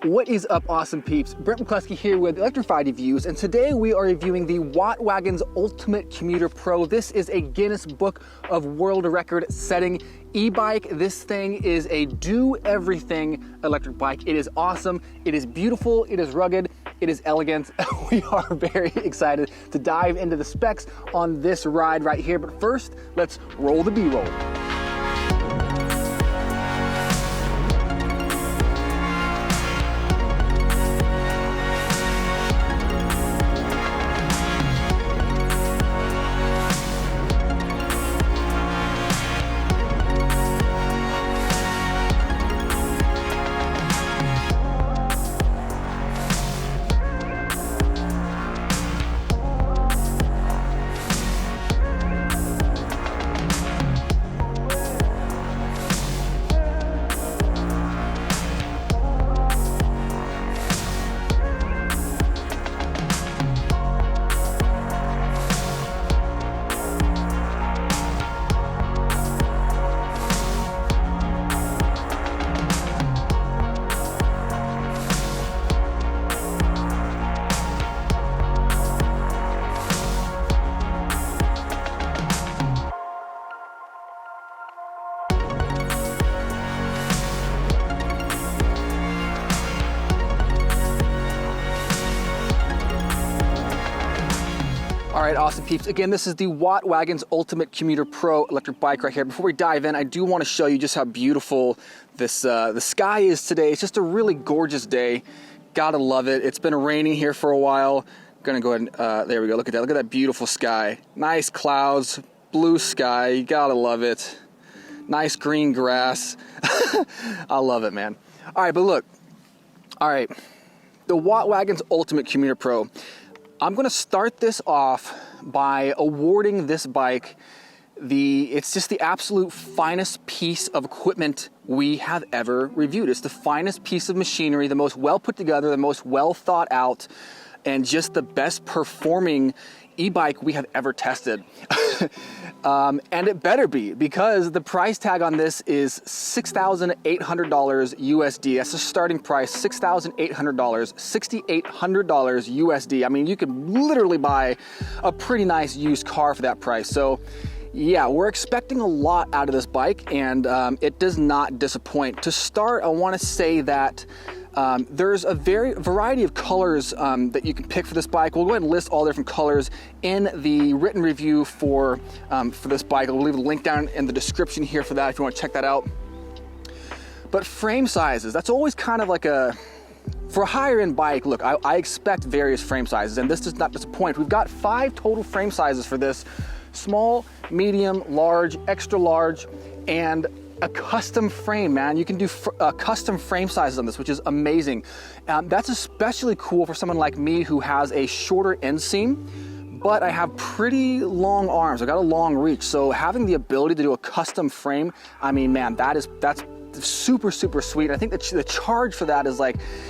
What is up, awesome peeps? Brent McCluskey here with Electrified Reviews, and today we are reviewing the Wagons Ultimate Commuter Pro. This is a Guinness Book of World Record setting e-bike. This thing is a do-everything electric bike. It is awesome, it is beautiful, it is rugged, it is elegant. We are very excited to dive into the specs on this ride right here, but first, let's roll the B-roll. All right, awesome peeps. Again, this is the Wagons Ultimate Commuter Pro electric bike right here. Before we dive in, I do want to show you just how beautiful this the sky is today. It's just a really gorgeous day. Gotta love it. It's been raining here for a while. Gonna go ahead and, there we go. Look at that. Look at that beautiful sky. Nice clouds, blue sky. You gotta love it. Nice green grass. I love it, man. All right, but look. All right, the Wagons Ultimate Commuter Pro. I'm gonna start this off by awarding this bike it's just the absolute finest piece of equipment we have ever reviewed. It's the finest piece of machinery, the most well put together, the most well thought out, and just the best performing e-bike we have ever tested. And it better be, because the price tag on this is $6,800 USD. That's the starting price, $6,800, $6,800 USD. I mean, you could literally buy a pretty nice used car for that price. So yeah, we're expecting a lot out of this bike, and it does not disappoint. To start, I want to say that there's a variety of colors that you can pick for this bike. We'll go ahead and list all the different colors in the written review for this bike. I'll leave a link down in the description here for that if you want to check that out. But frame sizes, that's always kind of like for a higher end bike, look, I expect various frame sizes, and this does not disappoint. We've got 5 total frame sizes for this: small, medium, large, extra large, and a custom frame, man. You can do custom frame sizes on this, which is amazing. That's especially cool for someone like me who has a shorter inseam, but I have pretty long arms. I got a long reach, so having the ability to do a custom frame, I mean, man, that's super sweet. I think that the charge for that is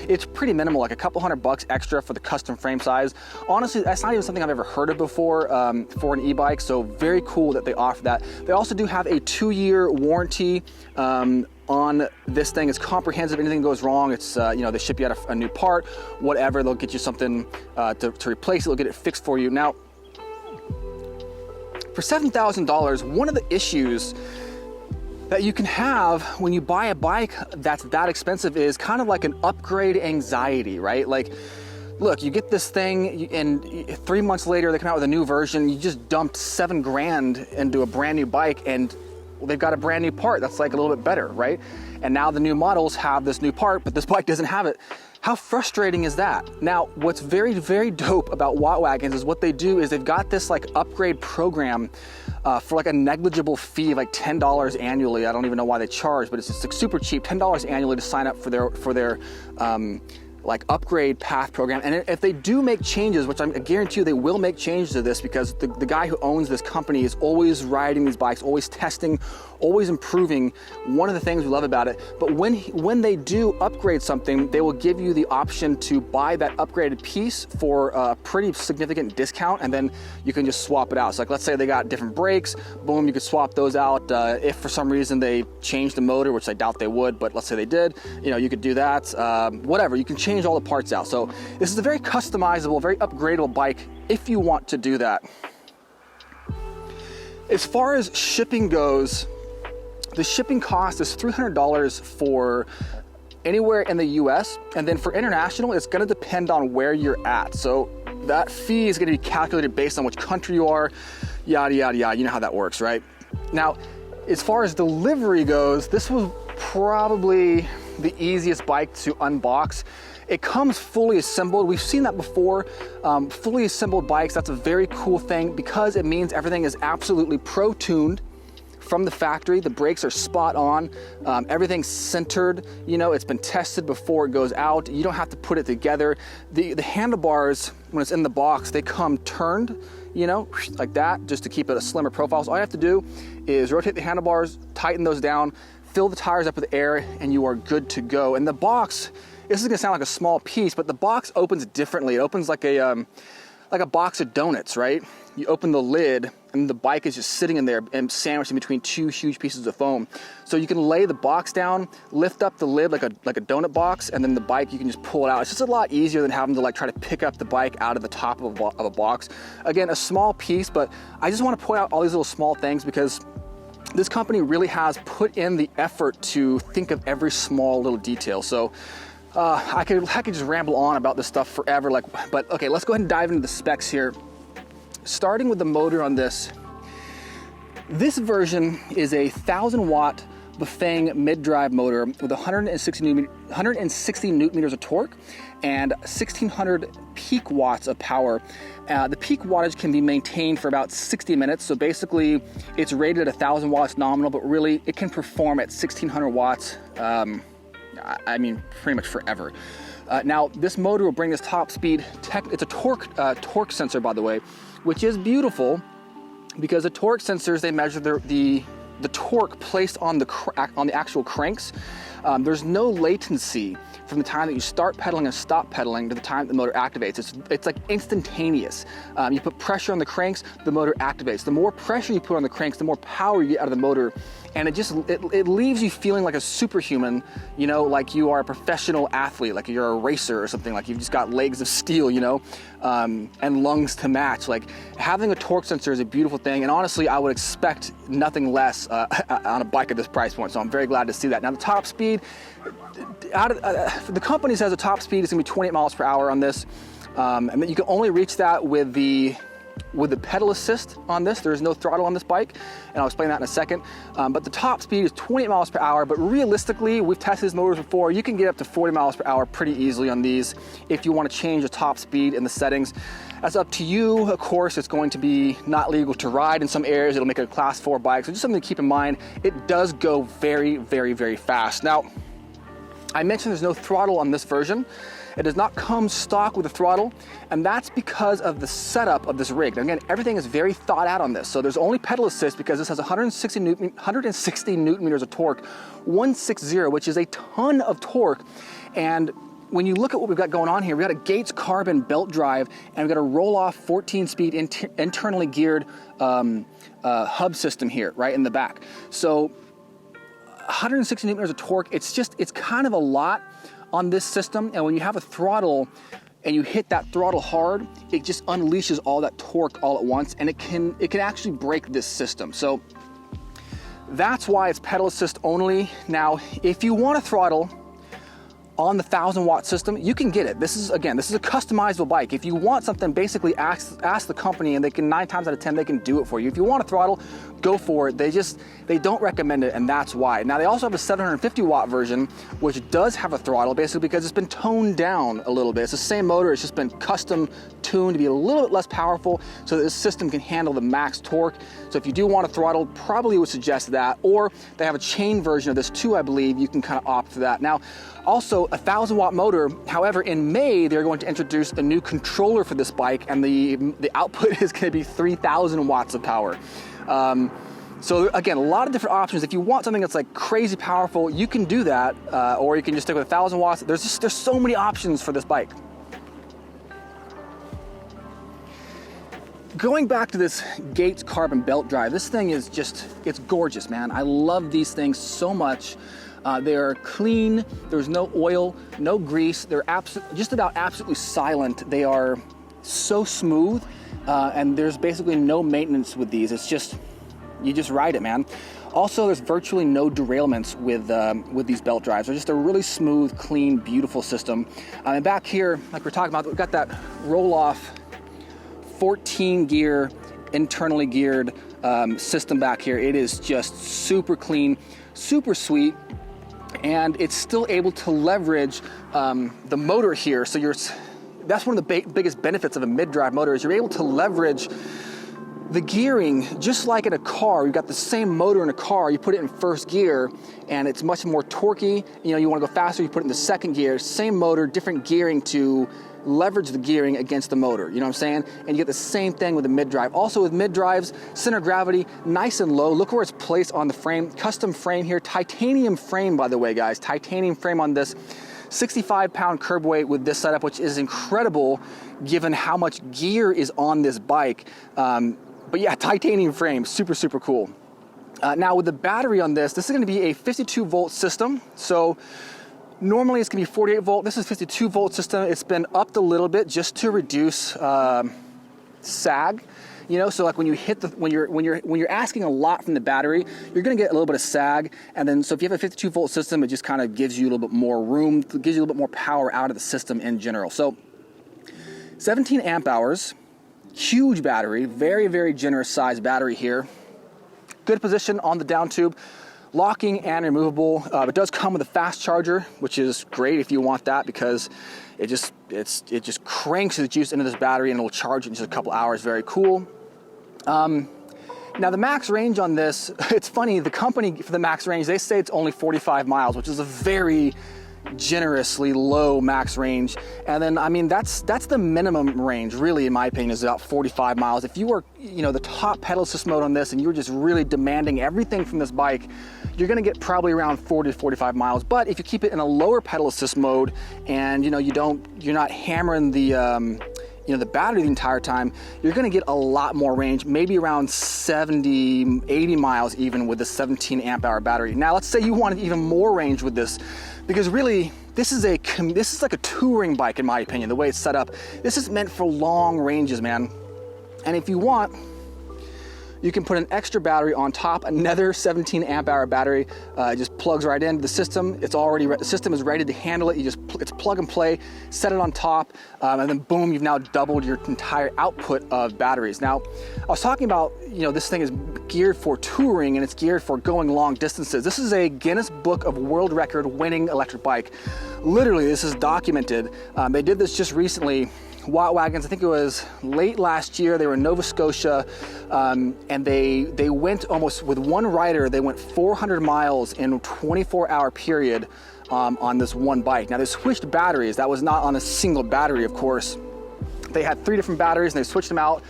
it's pretty minimal, like a couple $100 extra for the custom frame size. Honestly, that's not even something I've ever heard of before for an e-bike, so very cool that they offer that. They also do have a 2-year warranty on this thing. It's comprehensive. Anything goes wrong, it's they ship you out a new part, whatever. They'll get you something to replace it. They'll get it fixed for you. Now, for $7,000, one of the issues that you can have when you buy a bike that's that expensive is kind of like an upgrade anxiety, right? Like, look, you get this thing and 3 months later they come out with a new version. You just dumped $7 grand into a brand new bike, and they've got a brand new part that's like a little bit better, right? And now the new models have this new part, but this bike doesn't have it. How frustrating is that? Now, what's very dope about Wagons is what they do is they've got this like upgrade program for like a negligible fee of like $10 annually. I don't even know why they charge, but it's just like super cheap, $10 annually to sign up for their like upgrade path program. And if they do make changes, which I guarantee you they will make changes to this, because the guy who owns this company is always riding these bikes, always testing, always improving. One of the things we love about it. But when they do upgrade something, they will give you the option to buy that upgraded piece for a pretty significant discount, and then you can just swap it out. So like, let's say they got different brakes, boom, you could swap those out. If for some reason they changed the motor, which I doubt they would, but let's say they did, you know, you could do that. Whatever, you can change all the parts out. So this is a very customizable, very upgradable bike if you want to do that. As far as shipping goes, the shipping cost is $300 for anywhere in the US, and then for international, it's gonna depend on where you're at. So that fee is gonna be calculated based on which country you are, yada, yada, yada. You know how that works, right? Now, as far as delivery goes, this was probably the easiest bike to unbox. It comes fully assembled. We've seen that before. Fully assembled bikes, that's a very cool thing because it means everything is absolutely pro-tuned from the factory. The brakes are spot on. Everything's centered. You know, it's been tested before it goes out. You don't have to put it together. The handlebars, when it's in the box, they come turned, you know, like that, just to keep it a slimmer profile. So all you have to do is rotate the handlebars, tighten those down, fill the tires up with air, and you are good to go. And the box, this is gonna sound like a small piece, but the box opens differently. It opens like a box of donuts, right? You open the lid and the bike is just sitting in there and sandwiched in between two huge pieces of foam. So you can lay the box down, lift up the lid like a donut box, and then the bike, you can just pull it out. It's just a lot easier than having to like try to pick up the bike out of the top of a box. Again, a small piece, but I just want to point out all these little small things because this company really has put in the effort to think of every small little detail. So I could just ramble on about this stuff forever, but okay, let's go ahead and dive into the specs here. Starting with the motor on this. This version is a 1,000-watt Bafang mid-drive motor with 160 newton meters of torque and 1,600 peak watts of power. The peak wattage can be maintained for about 60 minutes. So basically, it's rated at 1,000 watts nominal, but really it can perform at 1,600 watts. I mean, pretty much forever. Now, this motor will bring this top speed. It's a torque sensor, by the way, which is beautiful because the torque sensors, they measure the torque placed on the actual cranks. There's no latency from the time that you start pedaling and stop pedaling to the time the motor activates. It's like instantaneous. You put pressure on the cranks, the motor activates. The more pressure you put on the cranks, the more power you get out of the motor. And it leaves you feeling like a superhuman, you know, like you are a professional athlete, like you're a racer or something, like you've just got legs of steel, you know, and lungs to match. Like having a torque sensor is a beautiful thing. And honestly, I would expect nothing less on a bike at this price point. So I'm very glad to see that. Now the top speed, the company says the top speed is gonna be 28 miles per hour on this. And then you can only reach that with the pedal assist on this. There's no throttle on this bike, and I'll explain that in a second. But the top speed is 28 miles per hour, but realistically, we've tested these motors before. You can get up to 40 miles per hour pretty easily on these if you want to change the top speed in the settings. That's up to you. Of course, it's going to be not legal to ride in some areas. It'll make it a class 4 bike, so just something to keep in mind. It does go very, very, very fast. Now, I mentioned there's no throttle on this version. It does not come stock with a throttle, and that's because of the setup of this rig. Now, again, everything is very thought out on this. So there's only pedal assist because this has 160 newton meters of torque, 160, which is a ton of torque. And when you look at what we've got going on here, we've got a Gates carbon belt drive, and we've got a roll-off 14-speed internally geared hub system here, right in the back. So 160 newton meters of torque, it's kind of a lot on this system. And when you have a throttle and you hit that throttle hard, it just unleashes all that torque all at once, and it can actually break this system. So that's why it's pedal assist only. Now, if you want a throttle on the 1,000-watt system, you can get it. This is a customizable bike. If you want something, basically ask the company, and 9 times out of 10 they can do it for you. If you want a throttle, go for it. They don't recommend it, and that's why. Now, they also have a 750-watt version, which does have a throttle, basically because it's been toned down a little bit. It's the same motor, it's just been custom tuned to be a little bit less powerful so that this system can handle the max torque. So if you do want a throttle, probably would suggest that. Or they have a chain version of this too, I believe. You can kind of opt for that. Now, also, 1,000 watt motor. However, in May, they're going to introduce a new controller for this bike, and the output is going to be 3,000 watts of power. So again, a lot of different options. If you want something that's like crazy powerful, you can do that, or you can just stick with 1,000 watts. There's so many options for this bike. Going back to this Gates carbon belt drive, this thing is just, it's gorgeous, man. I love these things so much. They are clean, there's no oil, no grease. They're just about absolutely silent. They are so smooth, and there's basically no maintenance with these. It's just, you just ride it, man. Also, there's virtually no derailments with these belt drives. They're just a really smooth, clean, beautiful system. And back here, like we're talking about, we've got that roll-off 14 gear, internally geared system back here. It is just super clean, super sweet, and it's still able to leverage the motor here. So that's one of the biggest benefits of a mid-drive motor, is you're able to leverage the gearing, just like in a car. You've got the same motor in a car, you put it in first gear and it's much more torquey. You know, you want to go faster, you put it in the second gear. Same motor, different gearing to leverage the gearing against the motor, you know what I'm saying? And you get the same thing with the mid-drive. Also with mid-drives, center of gravity, nice and low. Look where it's placed on the frame. Custom frame here, titanium frame, by the way, guys. Titanium frame on this. 65-pound curb weight with this setup, which is incredible given how much gear is on this bike. But yeah, titanium frame, super, super cool. Now with the battery on this is gonna be a 52 volt system. So normally it's gonna be 48 volt. This is 52 volt system. It's been upped a little bit just to reduce sag. You know, so like when you hit when you're asking a lot from the battery, you're gonna get a little bit of sag. And then, so if you have a 52 volt system, it just kind of gives you a little bit more room, gives you a little bit more power out of the system in general. So 17 amp hours, huge battery, very, very generous size battery here. Good position on the down tube, locking and removable. It does come with a fast charger, which is great if you want that, because it just cranks the juice into this battery and it will charge in just a couple hours. Very cool. Now the max range on this, it's funny, the company for the max range, they say it's only 45 miles, which is a very generously low max range. And then, I mean, that's the minimum range, really, in my opinion, is about 45 miles. If you were, you know, the top pedal assist mode on this and you're just really demanding everything from this bike, you're gonna get probably around 40 to 45 miles. But if you keep it in a lower pedal assist mode and, you know, you're not hammering the the battery the entire time, you're gonna get a lot more range, maybe around 70, 80 miles even with the 17 amp hour battery. Now, let's say you wanted even more range with this, because really, this is like a touring bike, in my opinion, the way it's set up. This is meant for long ranges, man. And if you want, you can put an extra battery on top, another 17 amp hour battery. It just plugs right into the system. The system is ready to handle it. It's plug and play, set it on top, and then boom, you've now doubled your entire output of batteries. Now, I was talking about, you know, this thing is geared for touring and it's geared for going long distances. This is a Guinness Book of World Record winning electric bike. Literally, this is documented. They did this just recently. Wagons, I think it was late last year, they were in Nova Scotia, and they went almost, with one rider, they went 400 miles in a 24-hour period on this one bike. Now, they switched batteries. That was not on a single battery, of course. They had 3 different batteries and they switched them out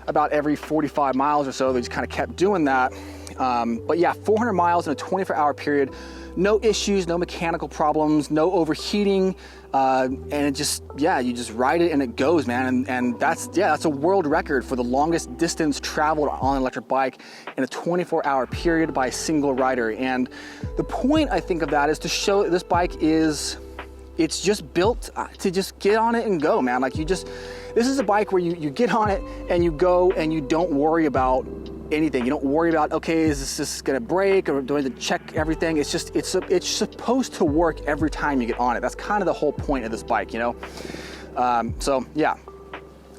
about every 45 miles or so. They just kind of kept doing that. But yeah, 400 miles in a 24-hour period. No issues, no mechanical problems, no overheating, and it just, yeah, you just ride it and it goes, man. And that's a world record for the longest distance traveled on an electric bike in a 24-hour period by a single rider. And the point, I think, of that is to show that this bike it's just built to just get on it and go, man. Like, this is a bike where you get on it and you go and you don't worry about anything. You don't worry about, okay, is this gonna break, or do I have to check everything? It's just, it's supposed to work every time you get on it. That's kind of the whole point of this bike, you know? So yeah.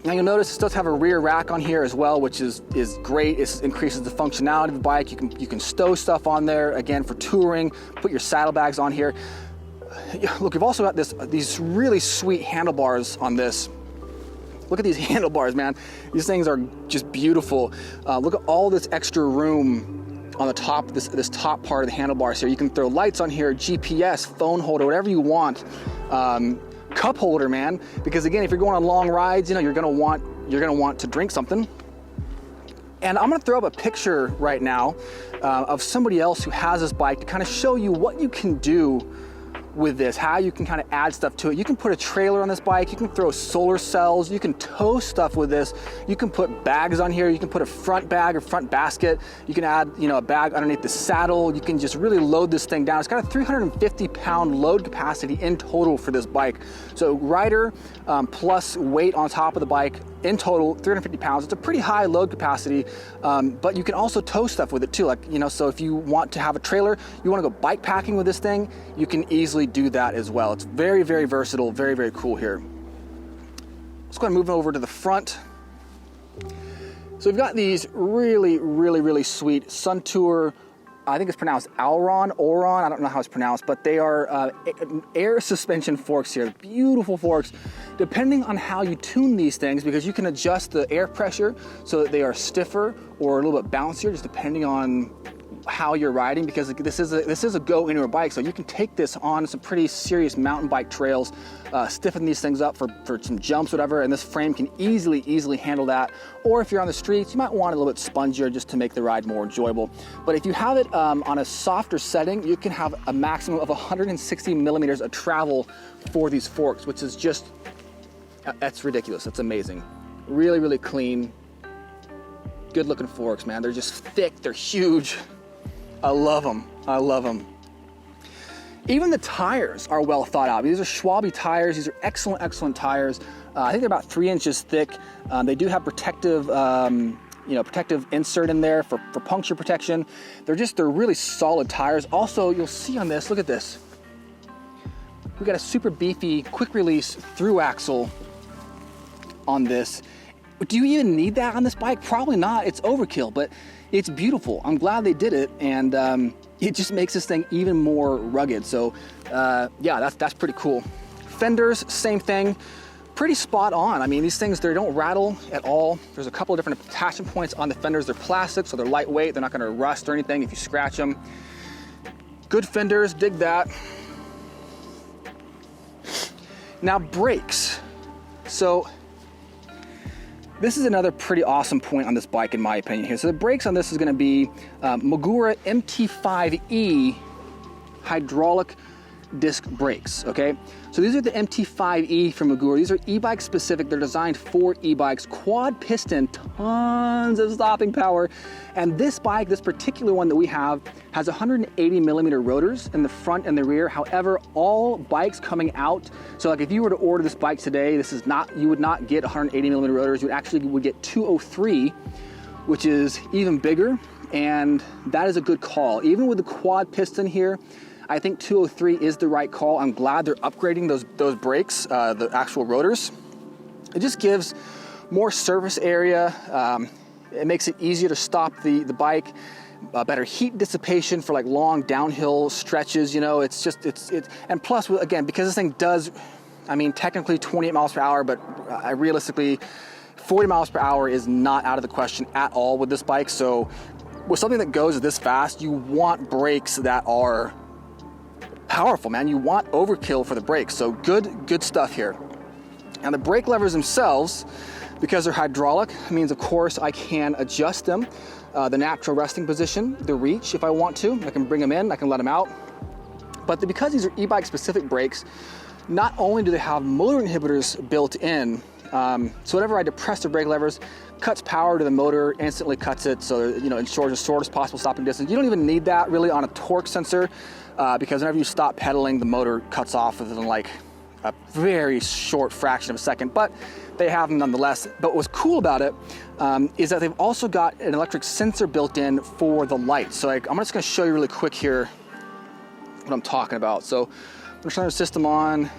Now you'll notice it does have a rear rack on here as well, which is great. It increases the functionality of the bike. You can stow stuff on there, again, for touring, put your saddlebags on here. Look, we've also got these really sweet handlebars on this. Look at these handlebars, man. These things are just beautiful. Look at all this extra room on the top, this top part of the handlebars here. You can throw lights on here, GPS, phone holder, whatever you want. Cup holder, man, because again, if you're going on long rides, you know, you're gonna want to drink something. And I'm gonna throw up a picture right now of somebody else who has this bike to kind of show you what you can do with this, how you can kind of add stuff to it. You can put a trailer on this bike, you can throw solar cells, you can tow stuff with this, you can put bags on here, you can put a front bag or front basket, you can add, you know, a bag underneath the saddle, you can just really load this thing down. It's got a 350-pound load capacity in total for this bike. So rider plus weight on top of the bike, in total 350 pounds. It's a pretty high load capacity, but you can also tow stuff with it too. Like, you know, so if you want to have a trailer, you want to go bike packing with this thing, you can easily do that as well. It's very, very versatile, very, very cool here. Let's go ahead and move over to the front. So we've got these really, really, really sweet Suntour, I think it's pronounced Auron, I don't know how it's pronounced, but they are air suspension forks here. Beautiful forks, depending on how you tune these things, because you can adjust the air pressure so that they are stiffer or a little bit bouncier, just depending on how you're riding, because this is a go anywhere bike, so you can take this on some pretty serious mountain bike trails, stiffen these things up for some jumps, whatever, and this frame can easily handle that. Or if you're on the streets, you might want it a little bit spongier just to make the ride more enjoyable. But if you have it on a softer setting, you can have a maximum of 160 millimeters of travel for these forks, which is just, that's ridiculous. That's amazing. Really, really clean, good looking forks, man. They're just thick, they're huge. I love them, I love them. Even the tires are well thought out. These are Schwalbe tires. These are excellent tires. I think they're about 3 inches thick. They do have protective, protective insert in there for puncture protection. They're really solid tires. Also, you'll see on this, look at this. We got a super beefy, quick release through axle on this. Do you even need that on this bike? Probably not. It's overkill, but it's beautiful. I'm glad they did it, and it just makes this thing even more rugged. So yeah, that's pretty cool. Fenders, same thing, pretty spot on. I mean, these things, they don't rattle at all. There's a couple of different attachment points on the fenders. They're plastic, so they're lightweight. They're not gonna rust or anything if you scratch them. Good fenders, dig that. Now brakes. So this is another pretty awesome point on this bike, in my opinion here. So the brakes on this is gonna be Magura MT5E hydraulic disc brakes, okay? So these are the MT5E from Magura. These are e-bike specific. They're designed for e-bikes, quad piston, tons of stopping power. And this bike, this particular one that we have, has 180 millimeter rotors in the front and the rear. However, all bikes coming out, so like if you were to order this bike today, this is not, you would not get 180 millimeter rotors. You actually would get 203, which is even bigger. And that is a good call. Even with the quad piston here, I think 203 is the right call. I'm glad they're upgrading those brakes, the actual rotors. It just gives more surface area. It makes it easier to stop the bike. Better heat dissipation for like long downhill stretches. You know, it's and plus again, because this thing does, I mean, technically 28 miles per hour, but realistically 40 miles per hour is not out of the question at all with this bike. So with something that goes this fast, you want brakes that are powerful, man. You want overkill for the brakes. So good stuff here. And the brake levers themselves, because they're hydraulic, means of course I can adjust them, the natural resting position, the reach if I want to. I can bring them in, I can let them out. But because these are e-bike specific brakes, not only do they have motor inhibitors built in, so whenever I depress the brake levers, cuts power to the motor, instantly cuts it, so you know, ensures the shortest possible stopping distance. You don't even need that really on a torque sensor, because whenever you stop pedaling, the motor cuts off within like a very short fraction of a second, but they have them nonetheless. But what's cool about it is that they've also got an electric sensor built in for the lights. So I'm just gonna show you really quick here what I'm talking about. So I'm gonna turn the system on,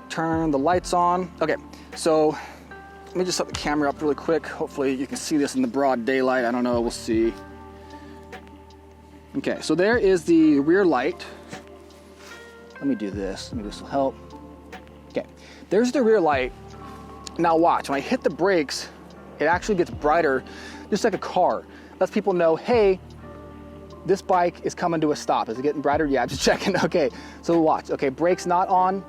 turn the lights on. Okay, so let me just set the camera up really quick. Hopefully you can see this in the broad daylight. I don't know, we'll see. Okay, so there is the rear light. Let me do this, maybe this will help. Okay, there's the rear light. Now watch, when I hit the brakes, it actually gets brighter, just like a car. lets people know, hey, this bike is coming to a stop. Is it getting brighter? Yeah, I'm just checking. Okay, so watch. Okay, brakes not on,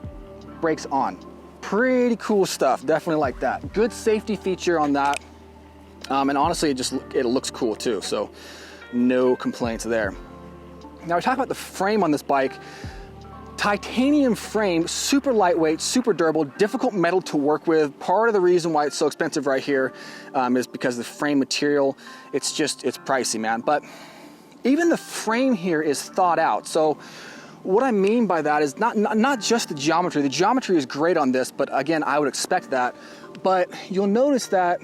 brakes on. Pretty cool stuff, definitely like that. Good safety feature on that. And honestly, it looks cool too, so no complaints there. Now we talk about the frame on this bike. Titanium frame, super lightweight, super durable, difficult metal to work with. Part of the reason why it's so expensive right here is because the frame material, it's pricey, man. But even the frame here is thought out. So what I mean by that is not just the geometry. The geometry is great on this, but again, I would expect that. But you'll notice that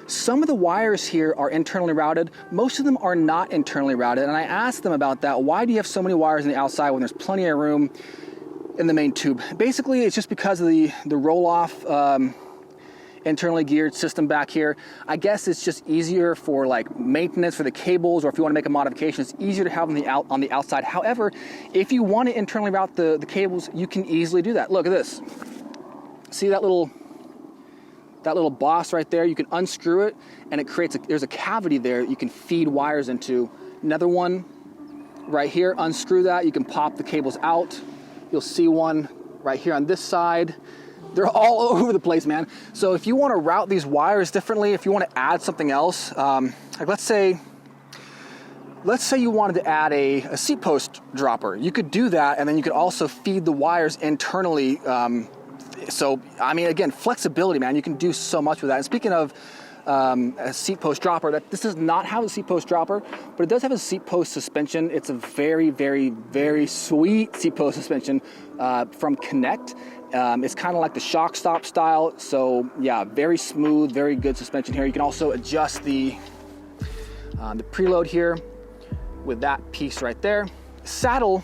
some of the wires here are internally routed. Most of them are not internally routed. And I asked them about that. Why do you have so many wires on the outside when there's plenty of room in the main tube? Basically, it's just because of the roll-off internally geared system back here. I guess it's just easier for like maintenance for the cables, or if you want to make a modification, it's easier to have them on the outside. However, if you want to internally route the cables, you can easily do that. Look at this. See that little boss right there? You can unscrew it and it creates there's a cavity there you can feed wires into. Another one right here, unscrew that, you can pop the cables out. You'll see one right here on this side. They're all over the place, man. So if you want to route these wires differently, if you want to add something else, like let's say you wanted to add a seat post dropper, you could do that, and then you could also feed the wires internally. So, I mean, again, flexibility, man. You can do so much with that. And speaking of a seat post dropper, this does not have a seat post dropper, but it does have a seat post suspension. It's a very, very, very sweet seat post suspension from Connect. It's kind of like the shock stop style. So, yeah, very smooth, very good suspension here. You can also adjust the preload here with that piece right there. Saddle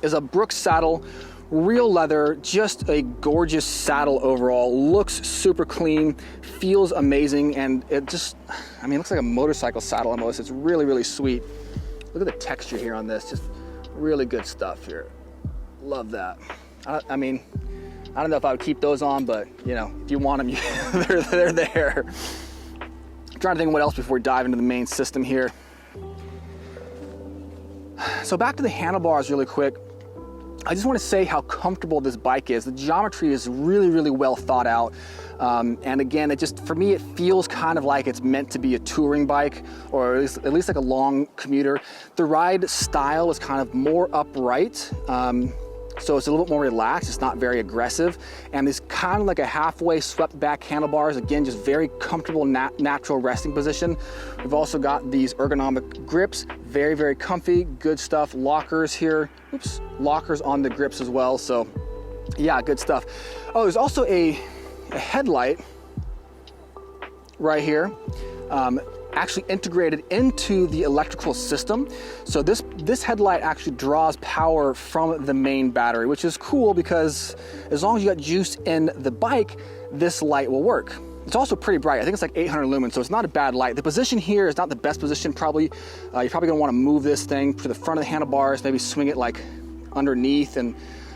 is a Brooks saddle. Real leather, just a gorgeous saddle overall. Looks super clean, feels amazing, and it just, I mean, it looks like a motorcycle saddle almost. It's really, really sweet. Look at the texture here on this, just really good stuff here. Love that. I mean, I don't know if I would keep those on, but you know, if you want them, they're there. I'm trying to think of what else before we dive into the main system here. So back to the handlebars really quick. I just want to say how comfortable this bike is. The geometry is really, really well thought out. And again, for me, it feels kind of like it's meant to be a touring bike, or at least like a long commuter. The ride style is kind of more upright. So it's a little bit more relaxed. It's not very aggressive. And it's kind of like a halfway swept back handlebars. Again, just very comfortable, natural resting position. We've also got these ergonomic grips. Very, very comfy, good stuff. Lockers here. Oops, lockers on the grips as well. So yeah, good stuff. Oh, there's also a headlight right here. Actually integrated into the electrical system. So this headlight actually draws power from the main battery, which is cool because as long as you got juice in the bike, this light will work. It's also pretty bright. I think it's like 800 lumens, so it's not a bad light. The position here is not the best position probably. You're probably gonna wanna move this thing to the front of the handlebars, maybe swing it like underneath, and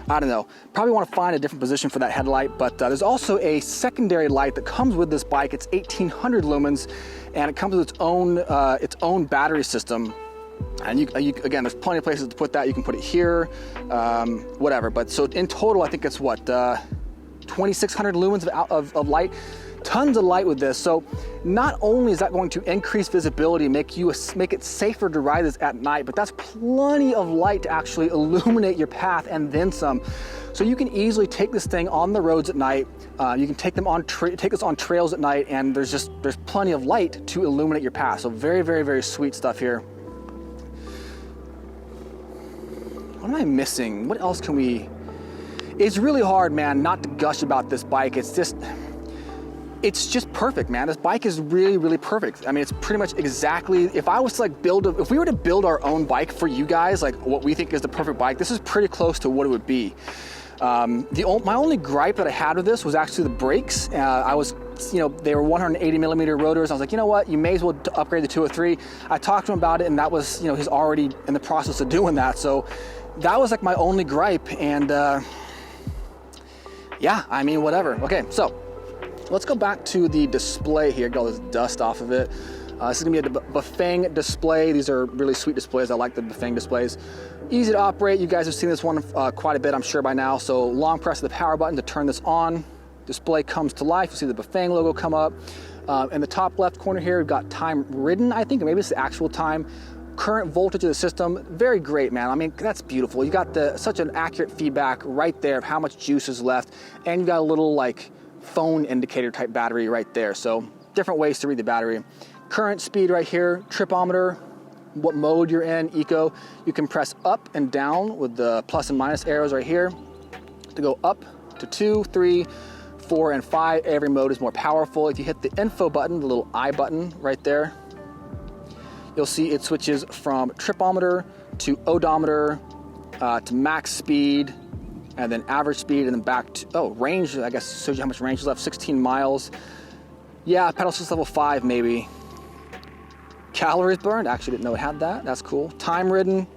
I don't know. Probably want to find a different position for that headlight, but there's also a secondary light that comes with this bike. It's 1800 lumens, and it comes with its own battery system. And you again, there's plenty of places to put that. You can put it here, whatever. But so in total, I think it's what 2600 lumens of light. Tons of light with this. So not only is that going to increase visibility, make it safer to ride this at night, but that's plenty of light to actually illuminate your path and then some. So you can easily take this thing on the roads at night. You can take this on trails at night, and there's plenty of light to illuminate your path. So very, very, very sweet stuff here. What am I missing? What else can we? It's really hard, man, not to gush about this bike. It's just perfect, man. This bike is really, really perfect. I mean, it's pretty much exactly, if I was to like if we were to build our own bike for you guys, like what we think is the perfect bike, this is pretty close to what it would be. My only gripe that I had with this was actually the brakes. They were 180 millimeter rotors. I was like, you know what? You may as well upgrade the 203. I talked to him about it, and that was, he's already in the process of doing that. So that was like my only gripe. And yeah, I mean, whatever. Okay, so let's go back to the display here, get all this dust off of it. This is gonna be a Bafang display. These are really sweet displays. I like the Bafang displays. Easy to operate. You guys have seen this one quite a bit, I'm sure by now. So long press of the power button to turn this on. Display comes to life. You see the Bafang logo come up. In the top left corner here, we've got time ridden, I think, or maybe it's the actual time. Current voltage of the system, very great, man. I mean, that's beautiful. You got such an accurate feedback right there of how much juice is left, and you got a little like phone indicator type battery right there. So different ways to read the battery. Current speed right here, tripometer, what mode you're in, eco. You can press up and down with the plus and minus arrows right here to go up to 2, 3, 4, and 5. Every mode is more powerful. If you hit the info button, the little I button right there, you'll see it switches from tripometer to odometer to max speed, and then average speed, and then back to, range, I guess shows you how much range is left, 16 miles. Yeah, pedal assist level 5 maybe. Calories burned, actually didn't know it had that, that's cool. Time ridden,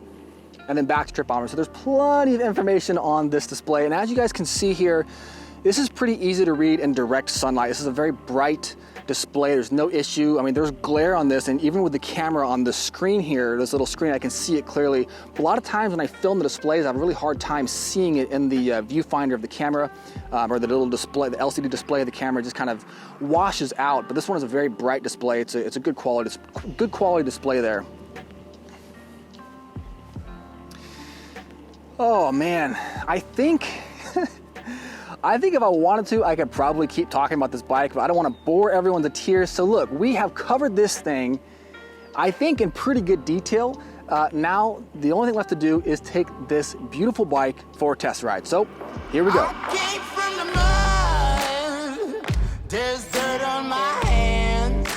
and then back to tripometer. So there's plenty of information on this display, and as you guys can see here, this is pretty easy to read in direct sunlight. This is a very bright display, there's no issue. I mean, there's glare on this, and even with the camera on the screen here, this little screen, I can see it clearly. But a lot of times when I film the displays, I have a really hard time seeing it in the viewfinder of the camera, or the little display, the LCD display of the camera just kind of washes out. But this one is a very bright display. It's a good quality display there. Oh man, I think if I wanted to, I could probably keep talking about this bike, but I don't want to bore everyone to tears. So look, we have covered this thing, I think, in pretty good detail. Now, the only thing left to do is take this beautiful bike for a test ride. So, here we go. I came from the mud, there's dirt on my hands.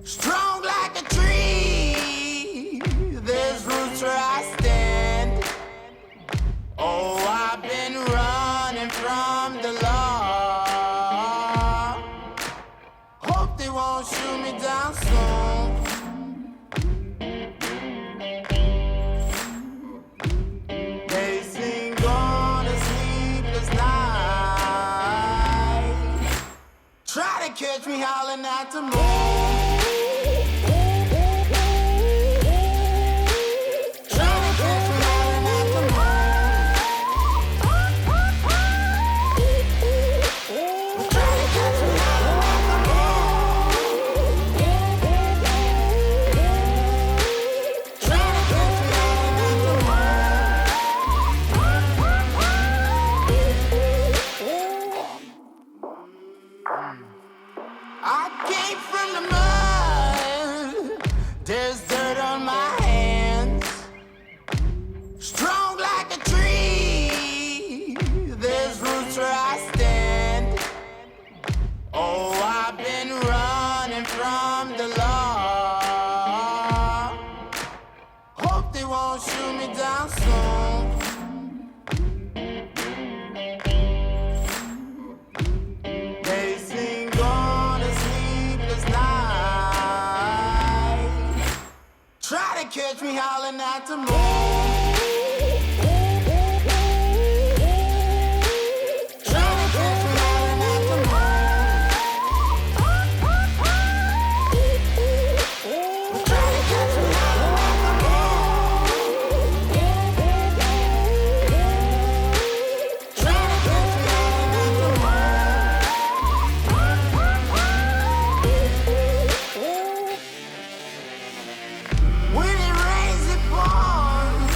Strong like a tree, there's roots where I stand. Oh, I've been running from the law. Hope they won't shoot me down soon. They sing on a sleepless night. Try to catch me howling at the moon. I came from the mud, there's dirt on my hands. Strong like a tree, there's roots where I stand. Oh, I've been running from the law. Hope they won't shoot me down soon. They sing on a sleepless night. Try to catch me howling at the moon. When it rains, it pours.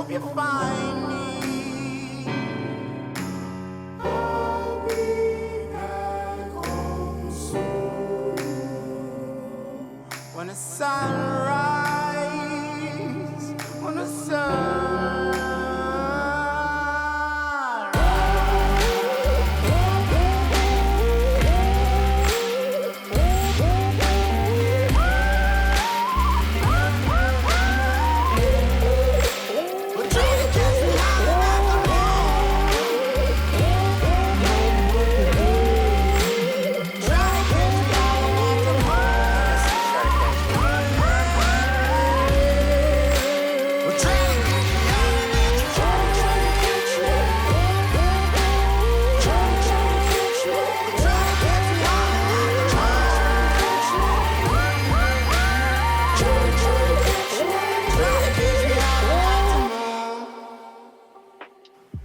hope you find me. I'll be back home soon. When the sunrise, when the sun.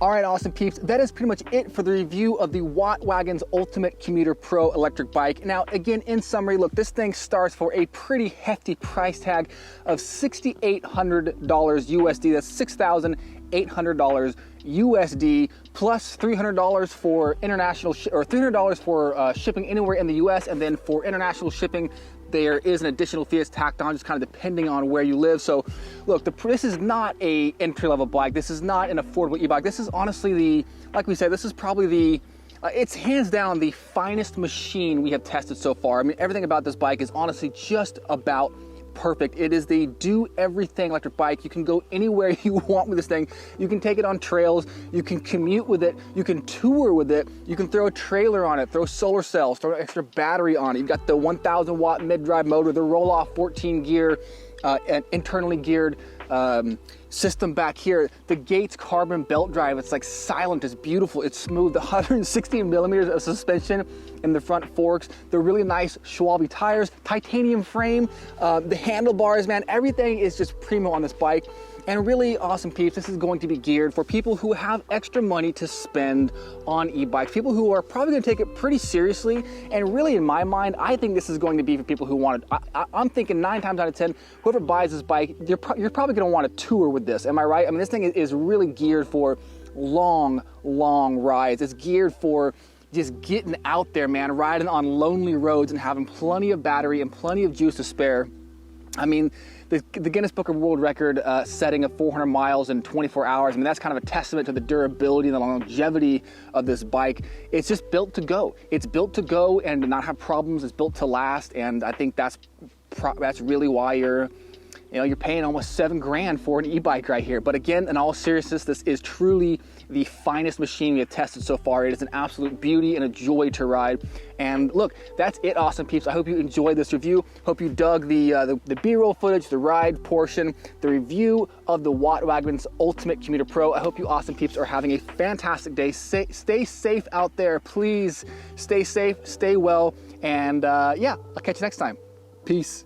All right, awesome peeps, that is pretty much it for the review of the Wagons Ultimate Commuter Pro electric bike. Now, again, in summary, look, this thing starts for a pretty hefty price tag of $6,800 USD. That's $6,800 USD plus $300 for international or $300 for shipping anywhere in the US, and then for international shipping there is an additional fee that's tacked on, just kind of depending on where you live. So look, this is not a entry-level bike. This is not an affordable e-bike. This is honestly like we said, this is probably it's hands down the finest machine we have tested so far. I mean, everything about this bike is honestly just about perfect. It is the do-everything electric bike. You can go anywhere you want with this thing. You can take it on trails, you can commute with it, you can tour with it, you can throw a trailer on it, throw solar cells, throw an extra battery on it. You've got the 1,000 watt mid-drive motor, the roll-off 14 gear, and internally geared system back here. The Gates carbon belt drive, it's like silent, it's beautiful, it's smooth. The 116 millimeters of suspension in the front forks, the really nice Schwalbe tires, titanium frame, the handlebars, man, everything is just primo on this bike. And really awesome peeps, this is going to be geared for people who have extra money to spend on e-bikes, people who are probably going to take it pretty seriously. And really, in my mind, I think this is going to be for people who want it. I'm thinking 9 times out of 10, whoever buys this bike, you're probably going to want to tour with this. Am I right? I mean, this thing is really geared for long rides. It's geared for just getting out there, man, riding on lonely roads and having plenty of battery and plenty of juice to spare. I mean, the Guinness Book of World Record setting of 400 miles in 24 hours, I mean, that's kind of a testament to the durability and the longevity of this bike. It's just built to go. It's built to go and to not have problems. It's built to last, and I think that's really why you're paying almost $7 grand for an e-bike right here. But again, in all seriousness, this is truly the finest machine we have tested so far. It is an absolute beauty and a joy to ride. And look, that's it, awesome peeps. I hope you enjoyed this review. Hope you dug the B-roll footage, the ride portion, the review of the Wagons Ultimate Commuter Pro. I hope you awesome peeps are having a fantastic day. Stay safe out there. Please stay safe, stay well, and yeah, I'll catch you next time. Peace.